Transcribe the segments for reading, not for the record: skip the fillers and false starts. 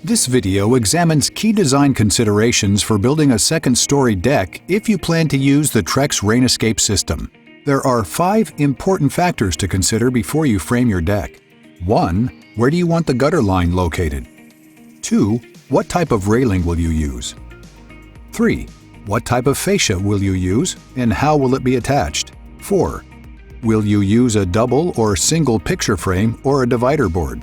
This video examines key design considerations for building a second-story deck if you plan to use the Trex RainEscape system. There are 5 important factors to consider before you frame your deck. 1. Where do you want the gutter line located? 2. What type of railing will you use? 3. What type of fascia will you use, and how will it be attached? 4. Will you use a double or single picture frame or a divider board?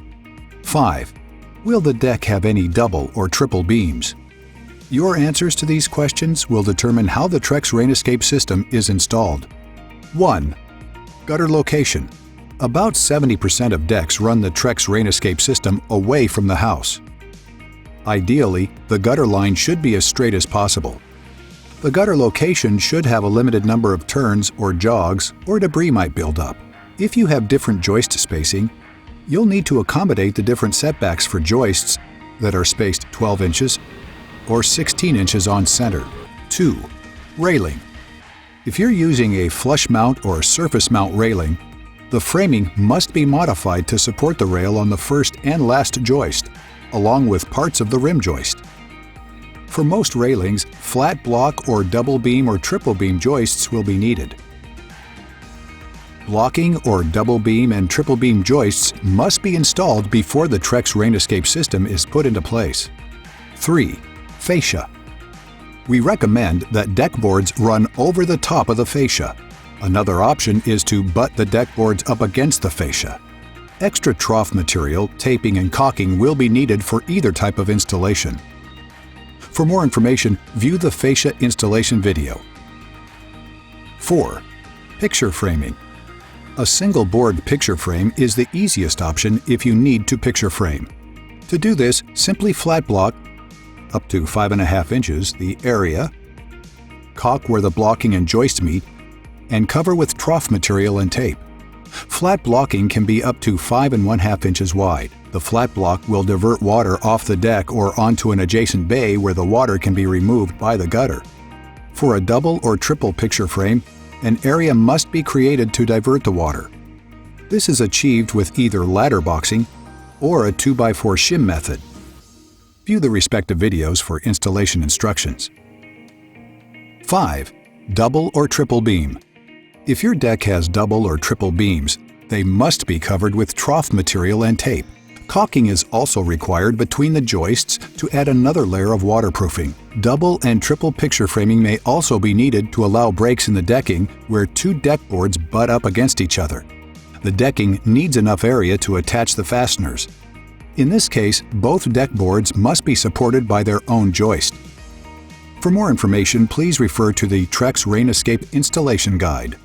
5. Will the deck have any double or triple beams? Your answers to these questions will determine how the Trex RainEscape system is installed. 1. Gutter location. About 70% of decks run the Trex RainEscape system away from the house. Ideally, the gutter line should be as straight as possible. The gutter location should have a limited number of turns or jogs, or debris might build up. If you have different joist spacing, you'll need to accommodate the different setbacks for joists that are spaced 12 inches or 16 inches on center. 2. Railing. If you're using a flush mount or surface mount railing, the framing must be modified to support the rail on the first and last joist, along with parts of the rim joist. For most railings, flat block or double beam or triple beam joists will be needed. Blocking or double beam and triple beam joists must be installed before the Trex RainEscape system is put into place. 3. Fascia. We recommend that deck boards run over the top of the fascia. Another option is to butt the deck boards up against the fascia. Extra trough material, taping, and caulking will be needed for either type of installation. For more information, view the fascia installation video. 4. Picture framing. A single board picture frame is the easiest option if you need to picture frame. To do this, simply flat block up to 5.5 inches the area, caulk where the blocking and joist meet, and cover with trough material and tape. Flat blocking can be up to 5.5 inches wide. The flat block will divert water off the deck or onto an adjacent bay where the water can be removed by the gutter. For a double or triple picture frame, an area must be created to divert the water. This is achieved with either ladder boxing or a 2x4 shim method. View the respective videos for installation instructions. 5. Double or triple beam. If your deck has double or triple beams, they must be covered with trough material and tape. Caulking is also required between the joists to add another layer of waterproofing. Double and triple picture framing may also be needed to allow breaks in the decking where 2 deck boards butt up against each other. The decking needs enough area to attach the fasteners. In this case, both deck boards must be supported by their own joist. For more information, please refer to the Trex RainEscape installation guide.